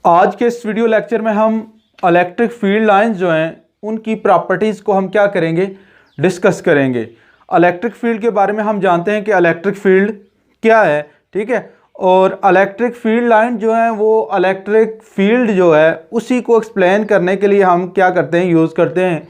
आज के इस वीडियो लेक्चर में हम इलेक्ट्रिक फील्ड लाइंस जो हैं उनकी प्रॉपर्टीज़ को हम क्या करेंगे, डिस्कस करेंगे। इलेक्ट्रिक फील्ड के बारे में हम जानते हैं कि इलेक्ट्रिक फील्ड क्या है, ठीक है। और इलेक्ट्रिक फील्ड लाइन जो है वो इलेक्ट्रिक फील्ड जो है उसी को एक्सप्लेन करने के लिए हम क्या करते हैं, यूज़ करते हैं।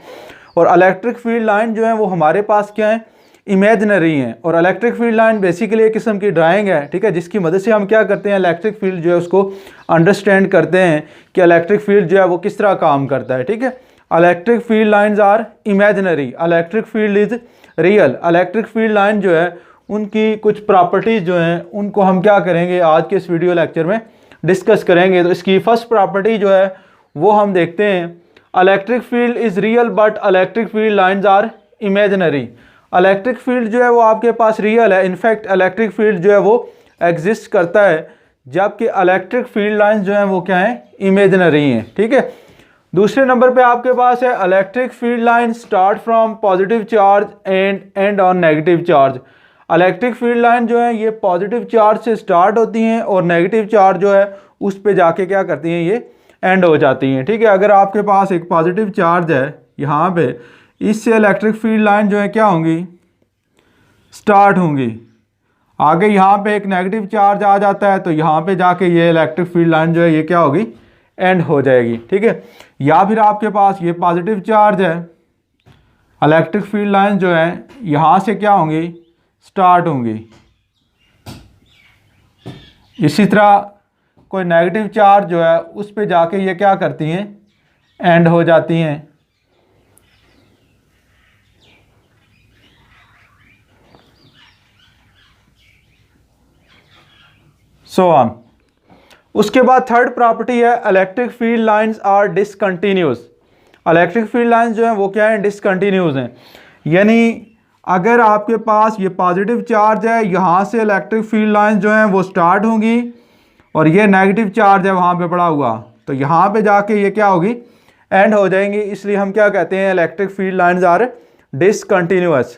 और इलेक्ट्रिक फील्ड लाइन जो है वो हमारे पास क्या है, इमेजिनरी हैं। और इलेक्ट्रिक फील्ड लाइन बेसिकली एक किस्म की ड्राइंग है, ठीक है, जिसकी मदद से हम क्या करते हैं, इलेक्ट्रिक फील्ड जो है उसको अंडरस्टैंड करते हैं कि इलेक्ट्रिक फील्ड जो है वो किस तरह काम करता है, ठीक है। Electric field lines are imaginary, electric field is real. Electric field line जो है उनकी कुछ प्रॉपर्टीज़ जो हैं उनको हम क्या करेंगे, आज के इस वीडियो लेक्चर में डिस्कस करेंगे। तो इसकी फर्स्ट प्रॉपर्टी जो है वो हम देखते हैं, electric field is real but electric field lines are imaginary. Electric field जो है वो आपके पास रियल है, इनफैक्ट इलेक्ट्रिक फील्ड जो है वो एग्जिस्ट करता है, जबकि इलेक्ट्रिक फील्ड लाइंस जो हैं वो क्या हैं, इमेजिनरी हैं, ठीक है। दूसरे नंबर पे आपके पास है electric field line start from positive charge and and on negative charge. Electric field line जो है ये पॉजिटिव चार्ज से स्टार्ट होती हैं और नेगेटिव चार्ज जो है उस पे जाके क्या करती हैं, ये एंड हो जाती हैं, ठीक है। अगर आपके पास एक पॉजिटिव चार्ज है यहाँ पे, इससे इलेक्ट्रिक फील्ड लाइन जो है क्या होंगी, स्टार्ट होंगी। आगे यहाँ पे एक नेगेटिव चार्ज आ जाता है तो यहाँ पे जाके ये इलेक्ट्रिक फील्ड लाइन जो है ये क्या होगी, एंड हो जाएगी, ठीक है। या फिर आपके पास ये पॉजिटिव चार्ज है, इलेक्ट्रिक फील्ड लाइन जो है यहाँ से क्या होंगी, स्टार्ट होंगी। इसी तरह कोई नेगेटिव चार्ज जो है उस पे जाके ये क्या करती हैं, एंड हो जाती हैं। So on. उसके बाद थर्ड प्रॉपर्टी है electric field lines are discontinuous. Electric field lines जो हैं वो क्या हैं, डिसकंटिन्यूस हैं। यानी अगर आपके पास ये पॉजिटिव चार्ज है, यहाँ से इलेक्ट्रिक फील्ड लाइंस जो हैं वो स्टार्ट होंगी और ये नेगेटिव चार्ज है वहाँ पे पड़ा हुआ, तो यहाँ पे जाके ये क्या होगी, एंड हो जाएंगी। इसलिए हम क्या कहते हैं, electric field lines are discontinuous.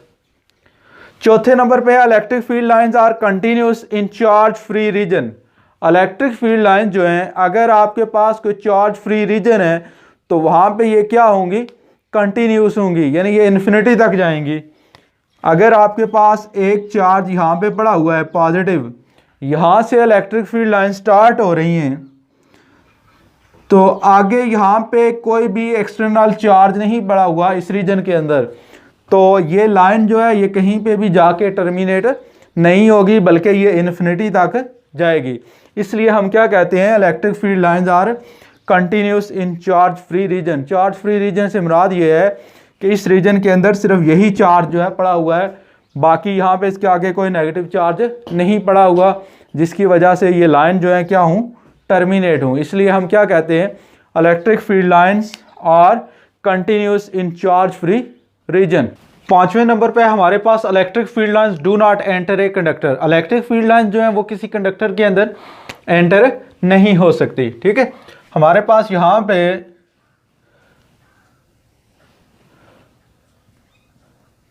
चौथे नंबर पे है electric field lines are continuous in charge free region. Electric field line जो हैं अगर आपके पास कोई चार्ज फ्री रीजन है तो वहाँ पे ये क्या होंगी, कंटिन्यूस होंगी, यानी ये इन्फिनिटी तक जाएंगी। अगर आपके पास एक चार्ज यहाँ पे पड़ा हुआ है पॉजिटिव, यहाँ से इलेक्ट्रिक फील्ड लाइन स्टार्ट हो रही हैं तो आगे यहाँ पे कोई भी एक्सटर्नल चार्ज नहीं पड़ा हुआ इस रीजन के अंदर, तो ये लाइन जो है ये कहीं पे भी जाके टर्मिनेट नहीं होगी बल्कि ये इन्फिनिटी तक जाएगी। इसलिए हम क्या कहते हैं, electric field lines are continuous in charge free region. Charge free region से मुराद ये है कि इस रीजन के अंदर सिर्फ यही चार्ज जो है पड़ा हुआ है, बाकी यहाँ पे इसके आगे कोई नेगेटिव चार्ज नहीं पड़ा हुआ, जिसकी वजह से ये लाइन जो है क्या हूँ, टर्मिनेट हूँ। इसलिए हम क्या कहते हैं, electric field lines are continuous in charge free region. पांचवें नंबर पे हमारे पास electric field lines do not enter a conductor. Electric field lines जो है वो किसी कंडक्टर के अंदर एंटर नहीं हो सकती, ठीक है। हमारे पास यहाँ पे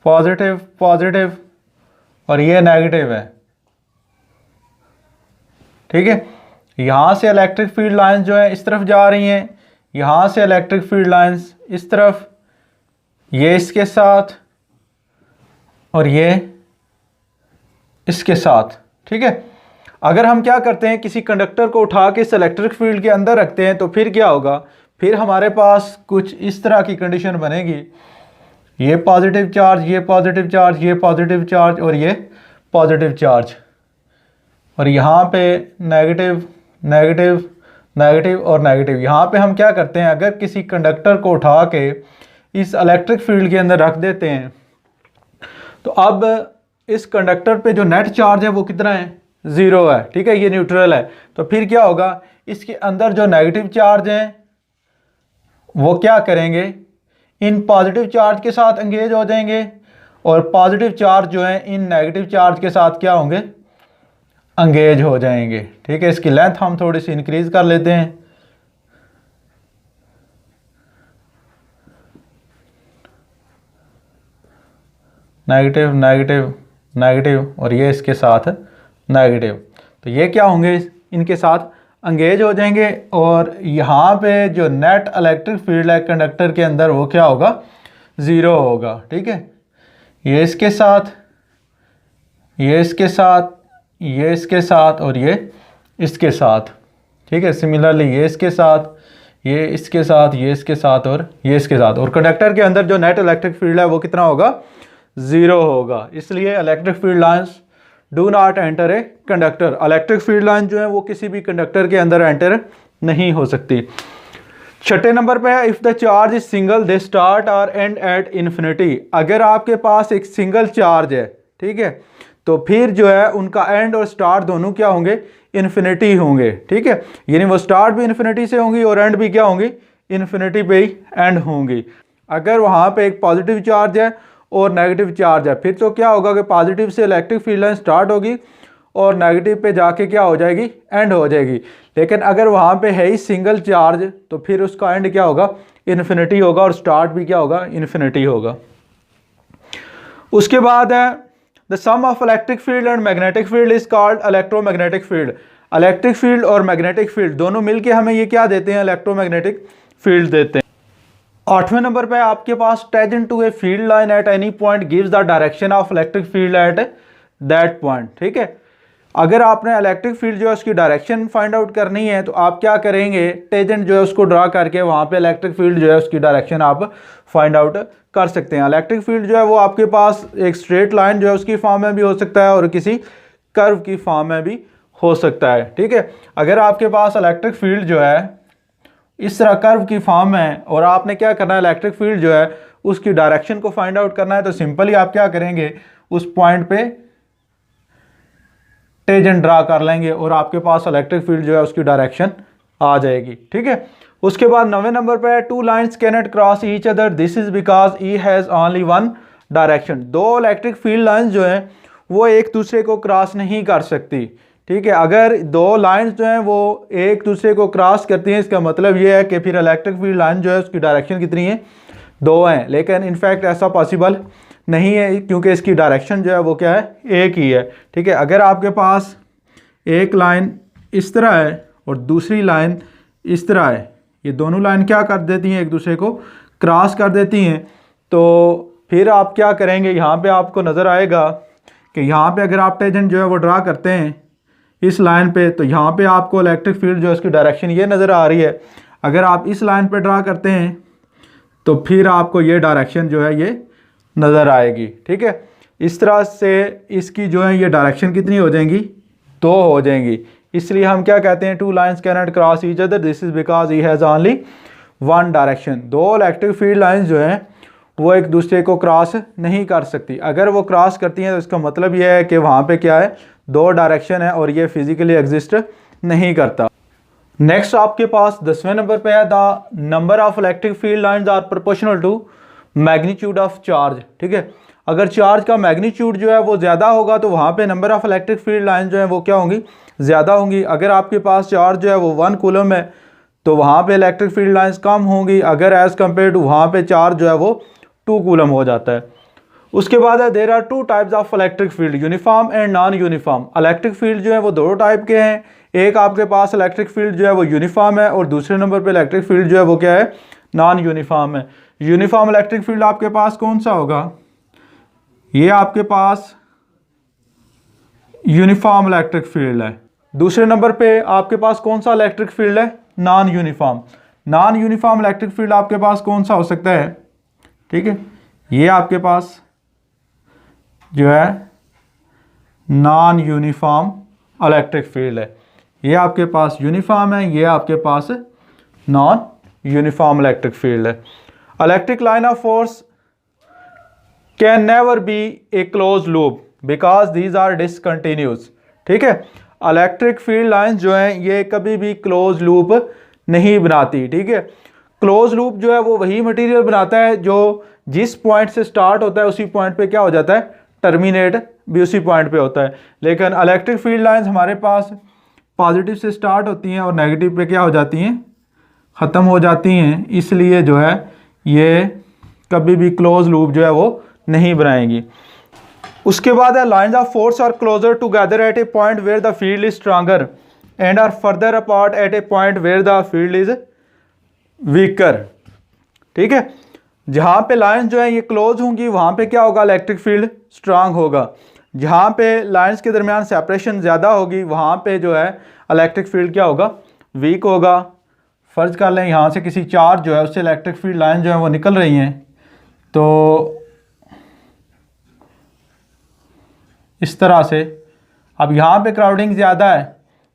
पॉजिटिव पॉजिटिव और ये नेगेटिव है, ठीक है। यहाँ से इलेक्ट्रिक फील्ड लाइंस जो है इस तरफ जा रही हैं, यहाँ से इलेक्ट्रिक फील्ड लाइंस इस तरफ, ये इसके साथ और ये इसके साथ, ठीक है। अगर हम क्या करते हैं, किसी कंडक्टर को उठा के इस इलेक्ट्रिक फील्ड के अंदर रखते हैं तो फिर क्या होगा, फिर हमारे पास कुछ इस तरह की कंडीशन बनेगी, ये पॉजिटिव चार्ज, ये पॉजिटिव चार्ज, ये पॉजिटिव चार्ज और ये पॉजिटिव चार्ज, और यहाँ पे नेगेटिव नेगेटिव नेगेटिव और नेगेटिव। यहाँ पे हम क्या करते हैं, अगर किसी कंडक्टर को उठा के इस इलेक्ट्रिक फील्ड के अंदर रख देते हैं तो अब इस कंडक्टर पे जो नेट चार्ज है वो कितना है, ज़ीरो है, ठीक है, ये न्यूट्रल है। तो फिर क्या होगा, इसके अंदर जो नेगेटिव चार्ज हैं वो क्या करेंगे, इन पॉजिटिव चार्ज के साथ एंगेज हो जाएंगे और पॉजिटिव चार्ज जो है इन नेगेटिव चार्ज के साथ क्या होंगे, एंगेज हो जाएंगे, ठीक है। इसकी लेंथ हम थोड़ी सी इंक्रीज कर लेते हैं। नेगेटिव नेगेटिव नेगेटिव और ये इसके साथ नेगेटिव, तो ये क्या होंगे, इनके साथ एंगेज हो जाएंगे और यहाँ पे जो नेट इलेक्ट्रिक फील्ड है कंडक्टर के अंदर वो क्या होगा, ज़ीरो होगा। ठीक है, ये इसके साथ, ये इसके साथ, ये इसके साथ और ये इसके साथ। ठीक है, सिमिलरली ये इसके साथ, ये इसके साथ, ये इसके साथ और ये इसके साथ। और कंडक्टर के अंदर जो नेट इलेक्ट्रिक फील्ड है वो कितना होगा, ज़ीरो होगा। इसलिए electric field lines do not enter a conductor. Electric field line जो है वो किसी भी कंडक्टर के अंदर एंटर नहीं हो सकती। छठे नंबर पे है, if the charge is single they start और एंड एट इन्फिनिटी। अगर आपके पास एक सिंगल चार्ज है, ठीक है, तो फिर जो है उनका एंड और स्टार्ट दोनों क्या होंगे, इन्फिनिटी होंगे। ठीक है, यानी वो स्टार्ट भी इन्फिनिटी से होंगी और एंड भी क्या होंगी, इन्फिनिटी पे ही एंड होंगी। अगर वहाँ पे एक पॉजिटिव चार्ज है और नेगेटिव चार्ज है, फिर तो क्या होगा कि पॉजिटिव से इलेक्ट्रिक फील्ड लाइन स्टार्ट होगी और नेगेटिव पे जाके क्या हो जाएगी, एंड हो जाएगी। लेकिन अगर वहाँ पे है ही सिंगल चार्ज तो फिर उसका एंड क्या होगा, इन्फिनिटी होगा और स्टार्ट भी क्या होगा, इन्फिनिटी होगा। उसके बाद है the sum of electric field and magnetic field is called electromagnetic field. Electric field और मैग्नेटिक फील्ड दोनों मिलके हमें ये क्या देते हैं, इलेक्ट्रोमैग्नेटिक फील्ड देते हैं। 8वें नंबर पे आपके पास tangent to a field line at any point gives the direction of electric field at that point. ठीक है, अगर आपने इलेक्ट्रिक फील्ड जो है उसकी डायरेक्शन फाइंड आउट करनी है तो आप क्या करेंगे, टेंजेंट जो है उसको ड्रा करके वहाँ पे इलेक्ट्रिक फील्ड जो है उसकी डायरेक्शन आप फाइंड आउट कर सकते हैं। इलेक्ट्रिक फील्ड जो है वो आपके पास एक स्ट्रेट लाइन जो है उसकी फॉर्म में भी हो सकता है और किसी कर्व की फॉर्म में भी हो सकता है। ठीक है, अगर आपके पास इलेक्ट्रिक फील्ड जो है इस तरह कर्व की फॉर्म है और आपने क्या करना है, इलेक्ट्रिक फील्ड जो है उसकी डायरेक्शन को फाइंड आउट करना है, तो सिंपली आप क्या करेंगे, उस पॉइंट पे टेंजेंट ड्रा कर लेंगे और आपके पास इलेक्ट्रिक फील्ड जो है उसकी डायरेक्शन आ जाएगी। ठीक है, उसके बाद 9वें नंबर पे है two lines cannot cross each other, this is because E has only one direction. दो इलेक्ट्रिक फील्ड लाइंस जो हैं वो एक दूसरे को क्रॉस नहीं कर सकती। ठीक है, अगर दो लाइंस जो हैं वो एक दूसरे को क्रॉस करती हैं, इसका मतलब ये है कि फिर इलेक्ट्रिक फील्ड लाइन जो है उसकी डायरेक्शन कितनी है, दो हैं। लेकिन इनफैक्ट ऐसा पॉसिबल नहीं है क्योंकि इसकी डायरेक्शन जो है वो क्या है, एक ही है। ठीक है, अगर आपके पास एक लाइन इस तरह है और दूसरी लाइन इस तरह है, ये दोनों लाइन क्या कर देती हैं, एक दूसरे को क्रॉस कर देती हैं, तो फिर आप क्या करेंगे, यहाँ पे आपको नज़र आएगा कि यहाँ पे अगर आप टेंजेंट जो है वो ड्रा करते हैं इस लाइन पे, तो यहाँ पे आपको इलेक्ट्रिक फील्ड जो है उसकी डायरेक्शन ये नज़र आ रही है। अगर आप इस लाइन पे ड्रा करते हैं तो फिर आपको ये डायरेक्शन जो है ये नज़र आएगी। ठीक है, इस तरह से इसकी जो है ये डायरेक्शन कितनी हो जाएंगी, दो हो जाएंगी। इसलिए हम क्या कहते हैं, two lines cannot cross each other, this is because he has only one direction. दो इलेक्ट्रिक फील्ड लाइंस जो हैं वो एक दूसरे को क्रॉस नहीं कर सकती। अगर वो क्रॉस करती हैं तो इसका मतलब ये है कि वहाँ पे क्या है, दो डायरेक्शन है और ये फिजिकली एग्जिस्ट नहीं करता। नेक्स्ट आपके पास 10वें नंबर पे है the number of electric field lines are proportional to magnitude of charge. ठीक है, अगर चार्ज का मैग्नीट्यूड जो है वो ज़्यादा होगा तो वहाँ पे number of electric field line जो है वो क्या होंगी, ज़्यादा होंगी। अगर आपके पास चार्ज जो है वो 1 कूलम है तो वहाँ पे इलेक्ट्रिक फील्ड लाइंस कम होंगी, अगर एज़ कम्पेयर टू वहाँ पे चार्ज जो है वो 2 कूलम हो जाता है। उसके बाद है there are 2 types of electric field, uniform and non uniform. Electric field जो है वो 2 टाइप के हैं, एक आपके पास इलेक्ट्रिक फील्ड जो है वो यूनिफॉर्म है और दूसरे नंबर पे इलेक्ट्रिक फील्ड जो है वो क्या है, नॉन यूनिफॉर्म है। यूनिफॉर्म इलेक्ट्रिक फील्ड आपके पास कौन सा होगा, ये आपके पास यूनिफॉर्म इलेक्ट्रिक फील्ड है। दूसरे नंबर पे आपके पास कौन सा इलेक्ट्रिक फील्ड है, non uniform. Non uniform electric field आपके पास कौन सा हो सकता है, ठीक है, ये आपके पास जो है नॉन यूनिफॉर्म इलेक्ट्रिक फील्ड है। ये आपके पास यूनिफॉर्म है, ये आपके पास नॉन यूनिफॉर्म इलेक्ट्रिक फील्ड है। Electric line of force can never be a close loop because these are discontinuous. ठीक है, इलेक्ट्रिक फील्ड लाइन जो हैं ये कभी भी क्लोज लूप नहीं बनाती। ठीक है, क्लोज लूप जो है वो वही मटेरियल बनाता है जो जिस पॉइंट से स्टार्ट होता है उसी पॉइंट पे क्या हो जाता है, टर्मिनेट भी उसी पॉइंट पे होता है। लेकिन इलेक्ट्रिक फील्ड लाइंस हमारे पास पॉजिटिव से स्टार्ट होती हैं और नेगेटिव पे क्या हो जाती हैं, ख़त्म हो जाती हैं। इसलिए जो है ये कभी भी क्लोज लूप जो है वो नहीं बनाएंगी। उसके बाद है lines of force are closer together at a point where the field is stronger and are further apart at a point where the field is weaker. ठीक है, जहाँ पे लाइंस जो है ये क्लोज होंगी वहाँ पे क्या होगा, इलेक्ट्रिक फील्ड स्ट्रांग होगा। जहाँ पे लाइंस के दरमियान सेपरेशन ज़्यादा होगी वहाँ पे जो है इलेक्ट्रिक फील्ड क्या होगा, वीक होगा। फ़र्ज़ कर लें यहाँ से किसी चार्ज जो है उससे इलेक्ट्रिक फील्ड लाइन जो है वो निकल रही हैं, तो इस तरह से अब यहाँ पे क्राउडिंग ज़्यादा है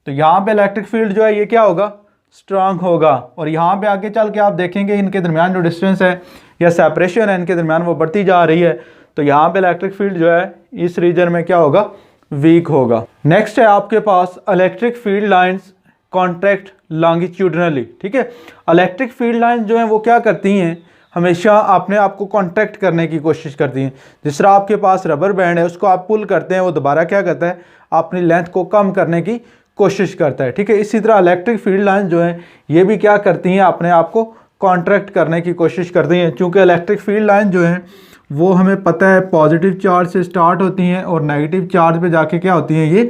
तो यहाँ पे इलेक्ट्रिक फील्ड जो है ये क्या होगा, स्ट्रांग होगा। और यहाँ पे आगे चल के आप देखेंगे इनके दरमियान जो डिस्टेंस है या सेपरेशन है इनके दरमियान वो बढ़ती जा रही है, तो यहाँ पे इलेक्ट्रिक फील्ड जो है इस रीजन में क्या होगा, वीक होगा। नेक्स्ट है आपके पास electric field lines contract longitudinally. ठीक है, इलेक्ट्रिक फील्ड लाइंस जो हैं वो क्या करती हैं, हमेशा अपने आप को कॉन्ट्रैक्ट करने की कोशिश करती हैं। जिस तरह आपके पास रबर बैंड है उसको आप पुल करते हैं, वो दोबारा क्या करता है, अपनी लेंथ को कम करने की कोशिश करता है। ठीक है, इसी तरह इलेक्ट्रिक फील्ड लाइन जो हैं ये भी क्या करती हैं, अपने आप को कॉन्ट्रैक्ट करने की कोशिश करती हैं। चूँकि इलेक्ट्रिक फील्ड लाइन जो हैं वो हमें पता है पॉजिटिव चार्ज से स्टार्ट होती हैं और नेगेटिव चार्ज पे जाके क्या होती हैं, ये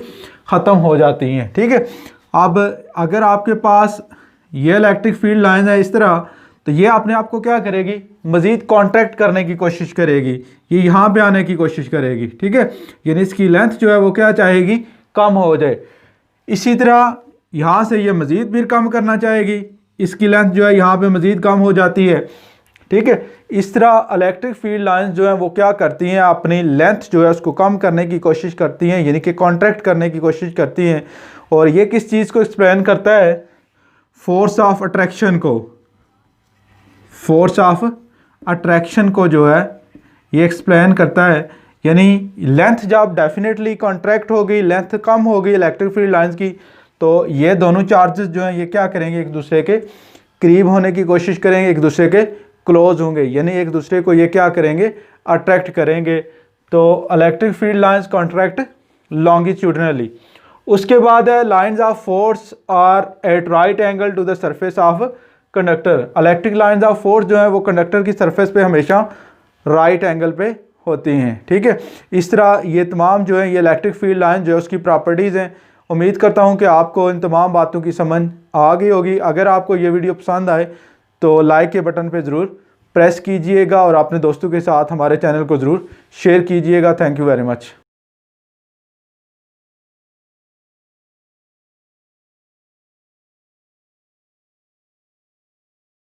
ख़त्म हो जाती हैं। ठीक है, अब अगर आपके पास ये इलेक्ट्रिक फील्ड लाइन है इस तरह, तो ये अपने आप को क्या करेगी, मज़ीद कॉन्ट्रैक्ट करने की कोशिश करेगी, ये यहाँ पे आने की कोशिश करेगी। ठीक है, यानी इसकी लेंथ जो है वो क्या चाहेगी, कम हो जाए। इसी तरह यहाँ से ये मज़ीद फिर कम करना चाहेगी, इसकी लेंथ जो है यहाँ पे मज़ीद कम हो जाती है। ठीक है, इस तरह इलेक्ट्रिक फील्ड लाइंस जो हैं वो क्या करती हैं, अपनी लेंथ जो है उसको कम करने की कोशिश करती हैं, यानी कि कॉन्ट्रैक्ट करने की कोशिश करती हैं। और ये किस चीज़ को एक्सप्लेन करता है, फोर्स ऑफ अट्रैक्शन को। फोर्स ऑफ अट्रैक्शन को जो है ये एक्सप्लेन करता है, यानी लेंथ जब डेफिनेटली कॉन्ट्रैक्ट होगी, लेंथ कम होगी इलेक्ट्रिक फील्ड लाइंस की, तो ये दोनों चार्जेस जो हैं ये क्या करेंगे, एक दूसरे के करीब होने की कोशिश करेंगे, एक दूसरे के क्लोज होंगे, यानी एक दूसरे को ये क्या करेंगे, अट्रैक्ट करेंगे। तो electric field lines contract longitudinally. उसके बाद है lines of force are at right angle to the surface of conductor. Electric lines of force जो है वो कंडक्टर की सरफेस पे हमेशा राइट एंगल पे होती हैं। ठीक है, इस तरह ये तमाम जो है ये इलेक्ट्रिक फील्ड लाइन जो है उसकी प्रॉपर्टीज़ हैं। उम्मीद करता हूँ कि आपको इन तमाम बातों की समझ आ गई होगी। अगर आपको ये वीडियो पसंद आए तो लाइक के बटन पे ज़रूर प्रेस कीजिएगा और अपने दोस्तों के साथ हमारे चैनल को ज़रूर शेयर कीजिएगा। Thank you very much.